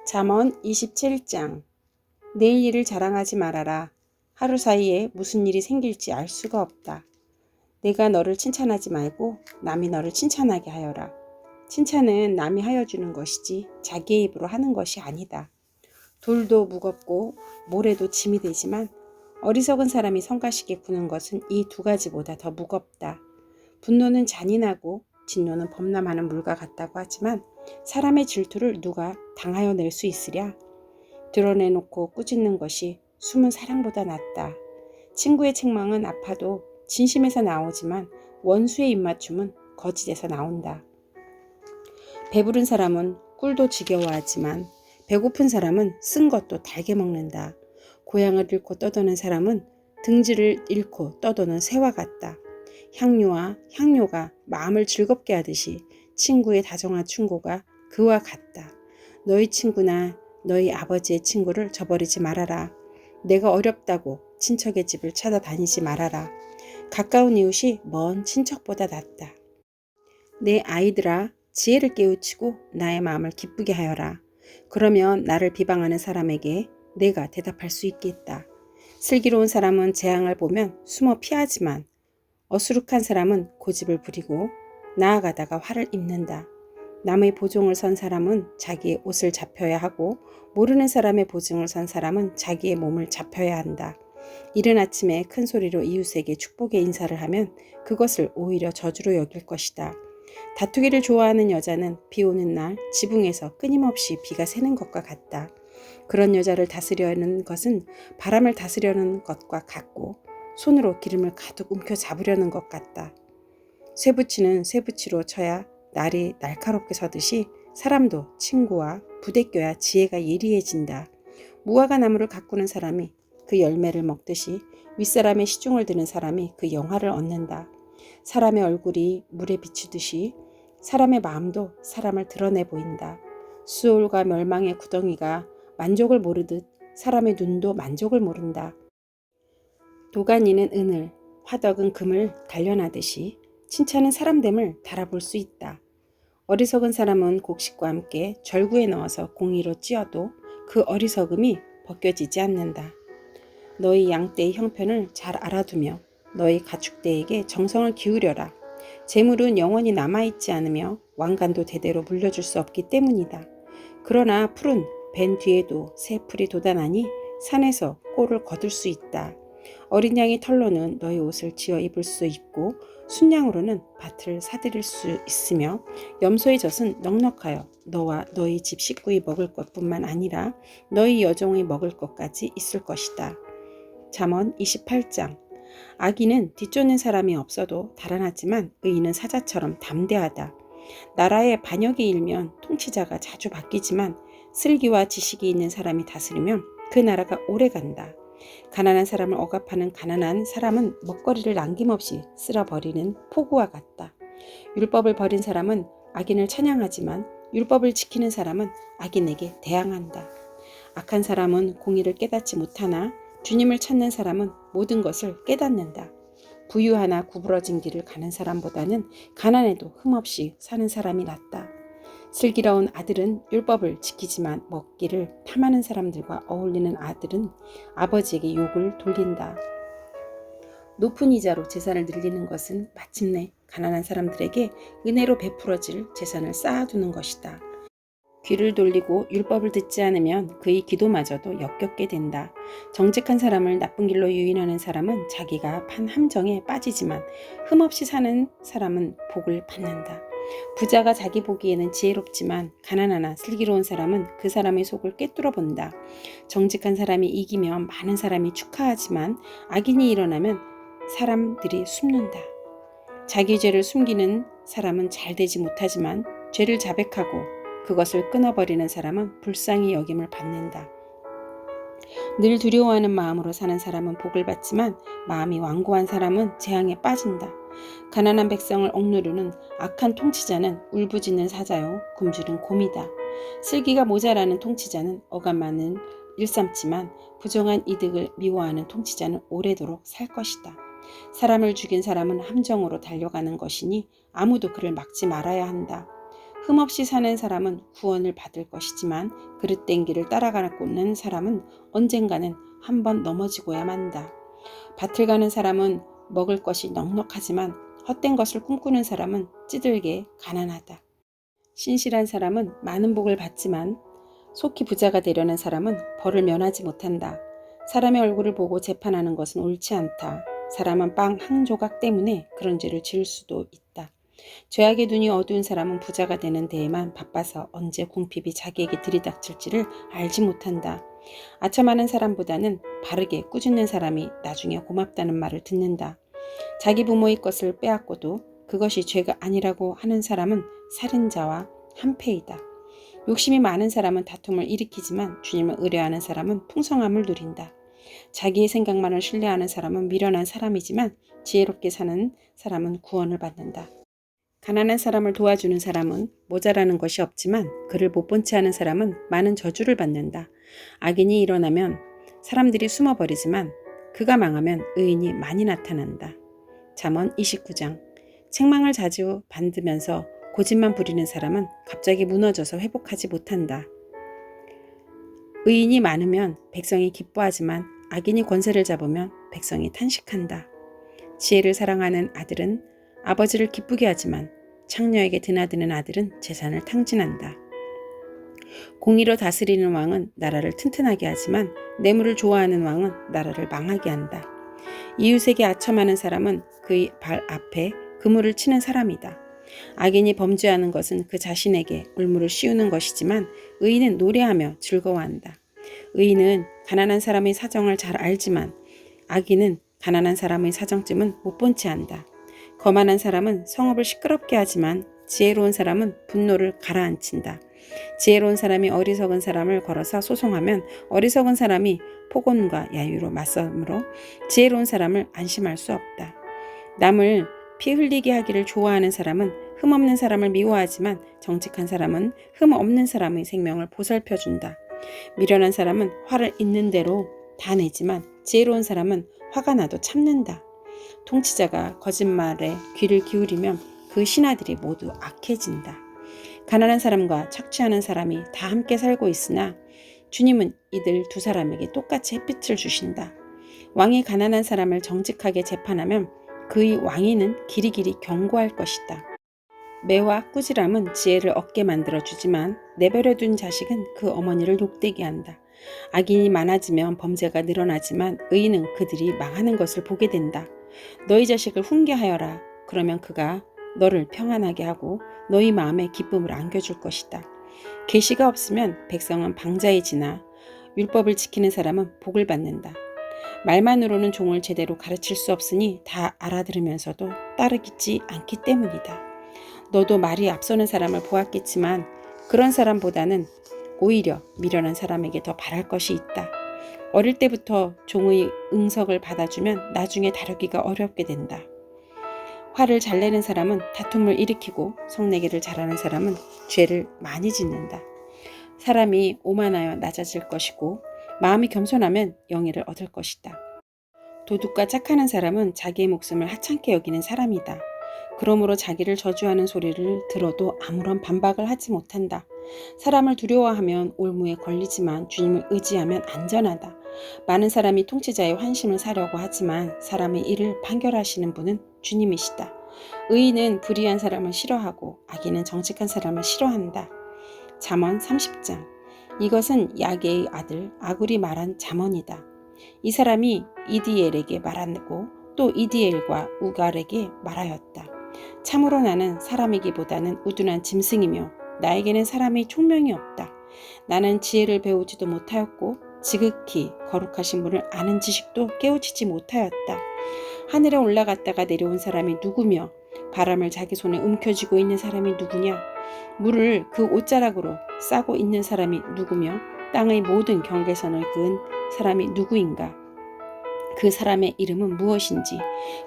잠언 27장. 내일 일을 자랑하지 말아라. 하루 사이에 무슨 일이 생길지 알 수가 없다. 내가 너를 칭찬하지 말고 남이 너를 칭찬하게 하여라. 칭찬은 남이 하여주는 것이지 자기의 입으로 하는 것이 아니다. 돌도 무겁고 모래도 짐이 되지만 어리석은 사람이 성가시게 구는 것은 이 두 가지보다 더 무겁다. 분노는 잔인하고 진노는 범람하는 물과 같다고 하지만 사람의 질투를 누가 당하여 낼 수 있으랴? 드러내놓고 꾸짖는 것이 숨은 사랑보다 낫다. 친구의 책망은 아파도 진심에서 나오지만 원수의 입맞춤은 거짓에서 나온다. 배부른 사람은 꿀도 지겨워하지만 배고픈 사람은 쓴 것도 달게 먹는다. 고향을 잃고 떠도는 사람은 등지를 잃고 떠도는 새와 같다. 향료와 향료가 마음을 즐겁게 하듯이 친구의 다정한 충고가 그와 같다. 너희 친구나 너희 아버지의 친구를 저버리지 말아라. 내가 어렵다고 친척의 집을 찾아다니지 말아라. 가까운 이웃이 먼 친척보다 낫다. 내 아이들아, 지혜를 깨우치고 나의 마음을 기쁘게 하여라. 그러면 나를 비방하는 사람에게 내가 대답할 수 있겠다. 슬기로운 사람은 재앙을 보면 숨어 피하지만 어수룩한 사람은 고집을 부리고 나아가다가 화를 입는다. 남의 보증을 선 사람은 자기의 옷을 잡혀야 하고 모르는 사람의 보증을 선 사람은 자기의 몸을 잡혀야 한다. 이른 아침에 큰 소리로 이웃에게 축복의 인사를 하면 그것을 오히려 저주로 여길 것이다. 다투기를 좋아하는 여자는 비 오는 날 지붕에서 끊임없이 비가 새는 것과 같다. 그런 여자를 다스려는 것은 바람을 다스려는 것과 같고 손으로 기름을 가득 움켜 잡으려는 것 같다. 쇠붙이는 쇠붙이로 쳐야 날이 날카롭게 서듯이 사람도 친구와 부대껴야 지혜가 예리해진다. 무화과 나무를 가꾸는 사람이 그 열매를 먹듯이 윗사람의 시중을 드는 사람이 그 영화를 얻는다. 사람의 얼굴이 물에 비추듯이 사람의 마음도 사람을 드러내 보인다. 수올과 멸망의 구덩이가 만족을 모르듯 사람의 눈도 만족을 모른다. 도가니는 은을, 화덕은 금을 단련하듯이 칭찬은 사람됨을 달아볼 수 있다. 어리석은 사람은 곡식과 함께 절구에 넣어서 공의로 찧어도 그 어리석음이 벗겨지지 않는다. 너희 양떼의 형편을 잘 알아두며 너희 가축대에게 정성을 기울여라. 재물은 영원히 남아있지 않으며 왕관도 대대로 물려줄 수 없기 때문이다. 그러나 풀은 벤 뒤에도 새 풀이 돋아나니 산에서 꼴을 거둘 수 있다. 어린 양의 털로는 너희 옷을 지어 입을 수 있고 순양으로는 밭을 사들일 수 있으며 염소의 젖은 넉넉하여 너와 너희 집 식구의 먹을 것뿐만 아니라 너희 여종의 먹을 것까지 있을 것이다. 잠언 28장. 악인은 뒤쫓는 사람이 없어도 달아나지만 의인은 사자처럼 담대하다. 나라에 반역이 일면 통치자가 자주 바뀌지만 슬기와 지식이 있는 사람이 다스리면 그 나라가 오래 간다. 가난한 사람을 억압하는 가난한 사람은 먹거리를 남김없이 쓸어버리는 포구와 같다. 율법을 버린 사람은 악인을 찬양하지만 율법을 지키는 사람은 악인에게 대항한다. 악한 사람은 공의를 깨닫지 못하나 주님을 찾는 사람은 모든 것을 깨닫는다. 부유하나 구부러진 길을 가는 사람보다는 가난해도 흠없이 사는 사람이 낫다. 슬기로운 아들은 율법을 지키지만 먹기를 탐하는 사람들과 어울리는 아들은 아버지에게 욕을 돌린다. 높은 이자로 재산을 늘리는 것은 마침내 가난한 사람들에게 은혜로 베풀어질 재산을 쌓아두는 것이다. 귀를 돌리고 율법을 듣지 않으면 그의 기도마저도 역겹게 된다. 정직한 사람을 나쁜 길로 유인하는 사람은 자기가 판 함정에 빠지지만 흠없이 사는 사람은 복을 받는다. 부자가 자기 보기에는 지혜롭지만 가난하나 슬기로운 사람은 그 사람의 속을 꿰뚫어 본다. 정직한 사람이 이기면 많은 사람이 축하하지만 악인이 일어나면 사람들이 숨는다. 자기 죄를 숨기는 사람은 잘 되지 못하지만 죄를 자백하고 그것을 끊어버리는 사람은 불쌍히 여김을 받는다. 늘 두려워하는 마음으로 사는 사람은 복을 받지만 마음이 완고한 사람은 재앙에 빠진다. 가난한 백성을 억누르는 악한 통치자는 울부짖는 사자요 굶주린 곰이다. 슬기가 모자라는 통치자는 어감만은 일삼지만 부정한 이득을 미워하는 통치자는 오래도록 살 것이다. 사람을 죽인 사람은 함정으로 달려가는 것이니 아무도 그를 막지 말아야 한다. 흠없이 사는 사람은 구원을 받을 것이지만 그릇된 길을 따라가는 사람은 언젠가는 한번 넘어지고야 만다. 밭을 가는 사람은 먹을 것이 넉넉하지만 헛된 것을 꿈꾸는 사람은 찌들게 가난하다. 신실한 사람은 많은 복을 받지만 속히 부자가 되려는 사람은 벌을 면하지 못한다. 사람의 얼굴을 보고 재판하는 것은 옳지 않다. 사람은 빵 한 조각 때문에 그런 죄를 지을 수도 있다. 죄악의 눈이 어두운 사람은 부자가 되는 데에만 바빠서 언제 궁핍이 자기에게 들이닥칠지를 알지 못한다. 아첨하는 사람보다는 바르게 꾸짖는 사람이 나중에 고맙다는 말을 듣는다. 자기 부모의 것을 빼앗고도 그것이 죄가 아니라고 하는 사람은 살인자와 한패이다. 욕심이 많은 사람은 다툼을 일으키지만 주님을 의뢰하는 사람은 풍성함을 누린다. 자기의 생각만을 신뢰하는 사람은 미련한 사람이지만 지혜롭게 사는 사람은 구원을 받는다. 가난한 사람을 도와주는 사람은 모자라는 것이 없지만 그를 못 본 채 하는 사람은 많은 저주를 받는다. 악인이 일어나면 사람들이 숨어버리지만 그가 망하면 의인이 많이 나타난다. 잠언 29장. 책망을 자주 받으면서 고집만 부리는 사람은 갑자기 무너져서 회복하지 못한다. 의인이 많으면 백성이 기뻐하지만 악인이 권세를 잡으면 백성이 탄식한다. 지혜를 사랑하는 아들은 아버지를 기쁘게 하지만 창녀에게 드나드는 아들은 재산을 탕진한다. 공의로 다스리는 왕은 나라를 튼튼하게 하지만 뇌물을 좋아하는 왕은 나라를 망하게 한다. 이웃에게 아첨하는 사람은 그의 발 앞에 그물을 치는 사람이다. 악인이 범죄하는 것은 그 자신에게 울무를 씌우는 것이지만 의인은 노래하며 즐거워한다. 의인은 가난한 사람의 사정을 잘 알지만 악인은 가난한 사람의 사정쯤은 못 본 채 한다. 거만한 사람은 성읍을 시끄럽게 하지만 지혜로운 사람은 분노를 가라앉힌다. 지혜로운 사람이 어리석은 사람을 걸어서 소송하면 어리석은 사람이 폭언과 야유로 맞서므로 지혜로운 사람을 안심할 수 없다. 남을 피 흘리게 하기를 좋아하는 사람은 흠없는 사람을 미워하지만 정직한 사람은 흠없는 사람의 생명을 보살펴준다. 미련한 사람은 화를 있는 대로 다 내지만 지혜로운 사람은 화가 나도 참는다. 통치자가 거짓말에 귀를 기울이면 그 신하들이 모두 악해진다. 가난한 사람과 착취하는 사람이 다 함께 살고 있으나 주님은 이들 두 사람에게 똑같이 햇빛을 주신다. 왕이 가난한 사람을 정직하게 재판하면 그의 왕위는 길이길이 견고할 것이다. 매와 꾸지람은 지혜를 얻게 만들어주지만 내버려둔 자식은 그 어머니를 욕되게 한다. 악인이 많아지면 범죄가 늘어나지만 의인은 그들이 망하는 것을 보게 된다. 너희 자식을 훈계하여라. 그러면 그가 너를 평안하게 하고 너희 마음에 기쁨을 안겨줄 것이다. 계시가 없으면 백성은 방자에 지나 율법을 지키는 사람은 복을 받는다. 말만으로는 종을 제대로 가르칠 수 없으니 다 알아들으면서도 따르지 않기 때문이다. 너도 말이 앞서는 사람을 보았겠지만 그런 사람보다는 오히려 미련한 사람에게 더 바랄 것이 있다. 어릴 때부터 종의 응석을 받아주면 나중에 다루기가 어렵게 된다. 화를 잘 내는 사람은 다툼을 일으키고 성내기를 잘하는 사람은 죄를 많이 짓는다. 사람이 오만하여 낮아질 것이고 마음이 겸손하면 영예를 얻을 것이다. 도둑과 착하는 사람은 자기의 목숨을 하찮게 여기는 사람이다. 그러므로 자기를 저주하는 소리를 들어도 아무런 반박을 하지 못한다. 사람을 두려워하면 올무에 걸리지만 주님을 의지하면 안전하다. 많은 사람이 통치자의 환심을 사려고 하지만 사람의 일을 판결하시는 분은 주님이시다. 의인은 불의한 사람을 싫어하고 악인은 정직한 사람을 싫어한다. 잠언 30장. 이것은 야게의 아들 아굴이 말한 잠언이다. 이 사람이 이디엘에게 말하고 또 이디엘과 우갈에게 말하였다. 참으로 나는 사람이기보다는 우둔한 짐승이며 나에게는 사람의 총명이 없다. 나는 지혜를 배우지도 못하였고 지극히 거룩하신 분을 아는 지식도 깨우치지 못하였다. 하늘에 올라갔다가 내려온 사람이 누구며 바람을 자기 손에 움켜쥐고 있는 사람이 누구냐? 물을 그 옷자락으로 싸고 있는 사람이 누구며 땅의 모든 경계선을 그은 사람이 누구인가? 그 사람의 이름은 무엇인지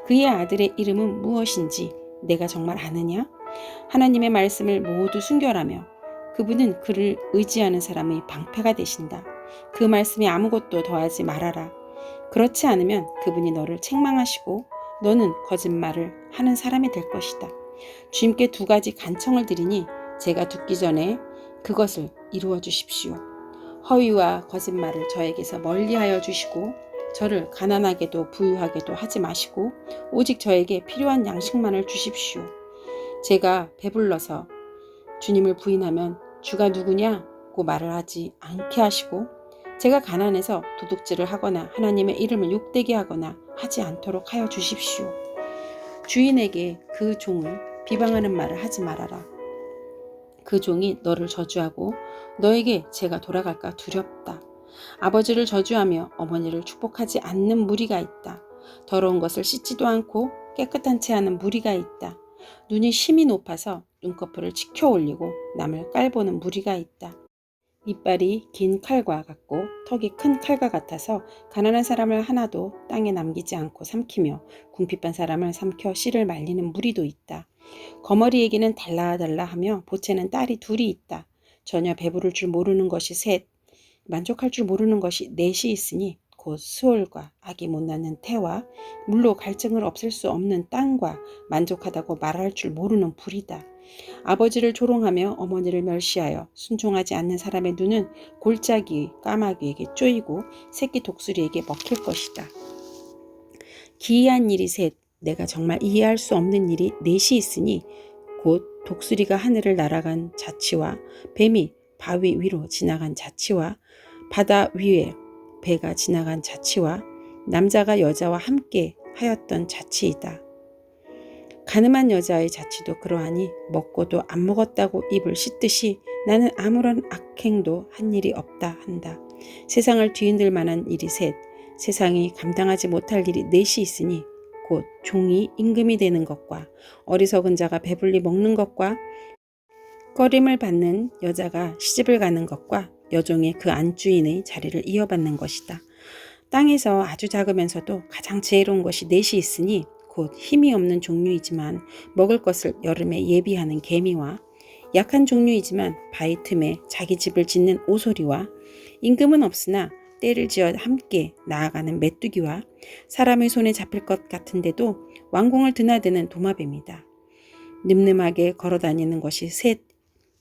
그의 아들의 이름은 무엇인지 내가 정말 아느냐? 하나님의 말씀을 모두 순결하며 그분은 그를 의지하는 사람의 방패가 되신다. 그 말씀에 아무것도 더하지 말아라. 그렇지 않으면 그분이 너를 책망하시고 너는 거짓말을 하는 사람이 될 것이다. 주님께 두 가지 간청을 드리니 제가 죽기 전에 그것을 이루어 주십시오. 허위와 거짓말을 저에게서 멀리하여 주시고 저를 가난하게도 부유하게도 하지 마시고 오직 저에게 필요한 양식만을 주십시오. 제가 배불러서 주님을 부인하면 주가 누구냐고 말을 하지 않게 하시고 제가 가난해서 도둑질을 하거나 하나님의 이름을 욕되게 하거나 하지 않도록 하여 주십시오. 주인에게 그 종을 비방하는 말을 하지 말아라. 그 종이 너를 저주하고 너에게 제가 돌아갈까 두렵다. 아버지를 저주하며 어머니를 축복하지 않는 무리가 있다. 더러운 것을 씻지도 않고 깨끗한 채 하는 무리가 있다. 눈이 심히 높아서 눈꺼풀을 치켜 올리고 남을 깔보는 무리가 있다. 이빨이 긴 칼과 같고 턱이 큰 칼과 같아서 가난한 사람을 하나도 땅에 남기지 않고 삼키며 궁핍한 사람을 삼켜 씨를 말리는 무리도 있다. 거머리에게는 달라달라 하며 보채는 딸이 둘이 있다. 전혀 배부를 줄 모르는 것이 셋, 만족할 줄 모르는 것이 넷이 있으니 곧 수월과 악이 못 낳는 태와 물로 갈증을 없앨 수 없는 땅과 만족하다고 말할 줄 모르는 불이다. 아버지를 조롱하며 어머니를 멸시하여 순종하지 않는 사람의 눈은 골짜기 까마귀에게 쪼이고 새끼 독수리에게 먹힐 것이다. 기이한 일이 셋, 내가 정말 이해할 수 없는 일이 넷이 있으니 곧 독수리가 하늘을 날아간 자치와 뱀이 바위 위로 지나간 자치와 바다 위에 배가 지나간 자치와 남자가 여자와 함께 하였던 자치이다. 가늠한 여자의 자치도 그러하니 먹고도 안 먹었다고 입을 씻듯이 나는 아무런 악행도 한 일이 없다 한다. 세상을 뒤흔들 만한 일이 셋, 세상이 감당하지 못할 일이 넷이 있으니 곧 종이 임금이 되는 것과 어리석은 자가 배불리 먹는 것과 꺼림을 받는 여자가 시집을 가는 것과 여종이 그 안주인의 자리를 이어받는 것이다. 땅에서 아주 작으면서도 가장 지혜로운 것이 넷이 있으니 곧 힘이 없는 종류이지만 먹을 것을 여름에 예비하는 개미와 약한 종류이지만 바위 틈에 자기 집을 짓는 오소리와 임금은 없으나 때를 지어 함께 나아가는 메뚜기와 사람의 손에 잡힐 것 같은데도 왕궁을 드나드는 도마뱀이다. 늠름하게 걸어다니는 것이 셋,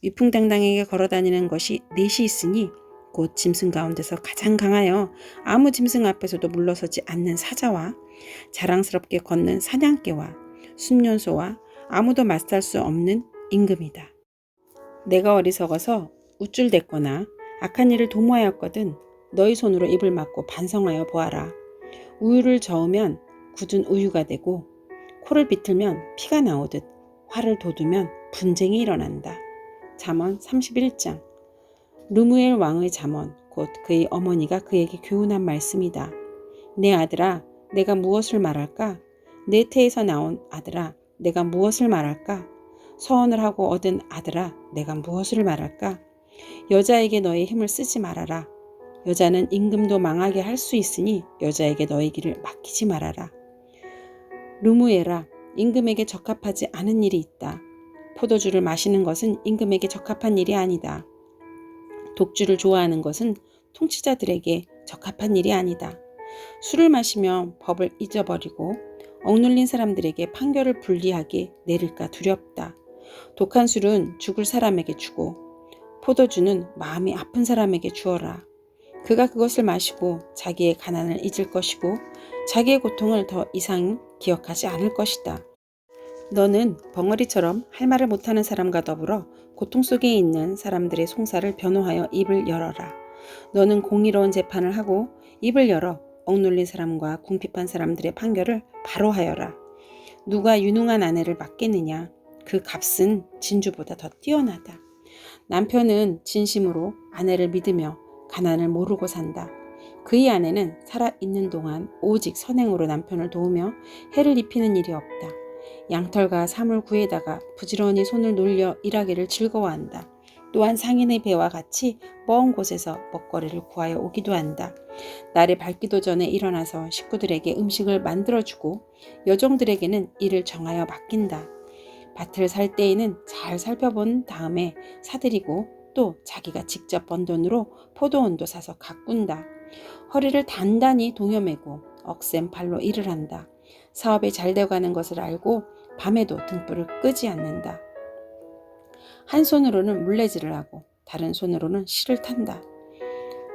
위풍당당하게 걸어다니는 것이 넷이 있으니 곧 짐승 가운데서 가장 강하여 아무 짐승 앞에서도 물러서지 않는 사자와 자랑스럽게 걷는 사냥개와 순년소와 아무도 맞설 수 없는 임금이다. 내가 어리석어서 우쭐댔거나 악한 일을 도모하였거든 너희 손으로 입을 막고 반성하여 보아라. 우유를 저으면 굳은 우유가 되고 코를 비틀면 피가 나오듯 화를 돋우면 분쟁이 일어난다. 잠언 31장. 르무엘 왕의 잠언 곧 그의 어머니가 그에게 교훈한 말씀이다. 내 아들아 내가 무엇을 말할까? 내 태에서 나온 아들아 내가 무엇을 말할까? 서원을 하고 얻은 아들아 내가 무엇을 말할까? 여자에게 너의 힘을 쓰지 말아라. 여자는 임금도 망하게 할 수 있으니 여자에게 너의 길을 맡기지 말아라. 르무엘아 임금에게 적합하지 않은 일이 있다. 포도주를 마시는 것은 임금에게 적합한 일이 아니다. 독주를 좋아하는 것은 통치자들에게 적합한 일이 아니다. 술을 마시며 법을 잊어버리고 억눌린 사람들에게 판결을 불리하게 내릴까 두렵다. 독한 술은 죽을 사람에게 주고 포도주는 마음이 아픈 사람에게 주어라. 그가 그것을 마시고 자기의 가난을 잊을 것이고 자기의 고통을 더 이상 기억하지 않을 것이다. 너는 벙어리처럼 할 말을 못하는 사람과 더불어 고통 속에 있는 사람들의 송사를 변호하여 입을 열어라. 너는 공의로운 재판을 하고 입을 열어 억눌린 사람과 궁핍한 사람들의 판결을 바로 하여라. 누가 유능한 아내를 맡겠느냐? 그 값은 진주보다 더 뛰어나다. 남편은 진심으로 아내를 믿으며 가난을 모르고 산다. 그의 아내는 살아있는 동안 오직 선행으로 남편을 도우며 해를 입히는 일이 없다. 양털과 사물 구에다가 부지런히 손을 놀려 일하기를 즐거워한다. 또한 상인의 배와 같이 먼 곳에서 먹거리를 구하여 오기도 한다. 날이 밝기도 전에 일어나서 식구들에게 음식을 만들어주고 여종들에게는 일을 정하여 맡긴다. 밭을 살 때에는 잘 살펴본 다음에 사들이고 또 자기가 직접 번 돈으로 포도원도 사서 가꾼다. 허리를 단단히 동여매고 억센 팔로 일을 한다. 사업이 잘 되어가는 것을 알고 밤에도 등불을 끄지 않는다. 한 손으로는 물레질을 하고 다른 손으로는 실을 탄다.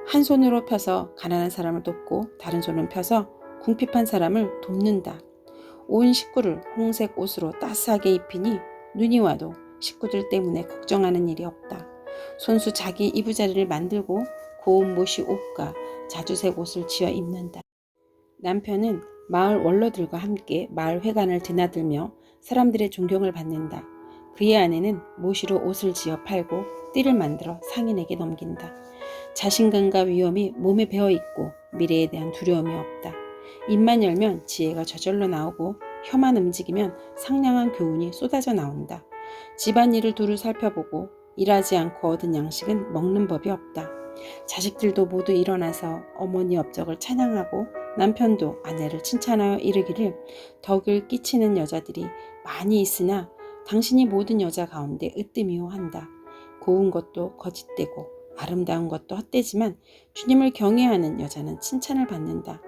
한 손으로 펴서 가난한 사람을 돕고 다른 손은 펴서 궁핍한 사람을 돕는다. 온 식구를 홍색 옷으로 따스하게 입히니 눈이 와도 식구들 때문에 걱정하는 일이 없다. 손수 자기 이부자리를 만들고 고운 모시 옷과 자주색 옷을 지어 입는다. 남편은 마을 원로들과 함께 마을 회관을 드나들며 사람들의 존경을 받는다. 그의 아내는 모시로 옷을 지어 팔고 띠를 만들어 상인에게 넘긴다. 자신감과 위험이 몸에 배어있고 미래에 대한 두려움이 없다. 입만 열면 지혜가 저절로 나오고 혀만 움직이면 상냥한 교훈이 쏟아져 나온다. 집안일을 두루 살펴보고 일하지 않고 얻은 양식은 먹는 법이 없다. 자식들도 모두 일어나서 어머니 업적을 찬양하고 남편도 아내를 칭찬하여 이르기를 덕을 끼치는 여자들이 많이 있으나 당신이 모든 여자 가운데 으뜸이요 한다. 고운 것도 거짓되고 아름다운 것도 헛되지만 주님을 경외하는 여자는 칭찬을 받는다.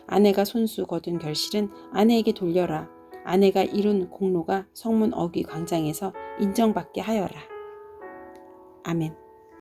아내가 손수 거둔 결실은 아내에게 돌려라. 아내가 이룬 공로가 성문 어귀 광장에서 인정받게 하여라. 아멘.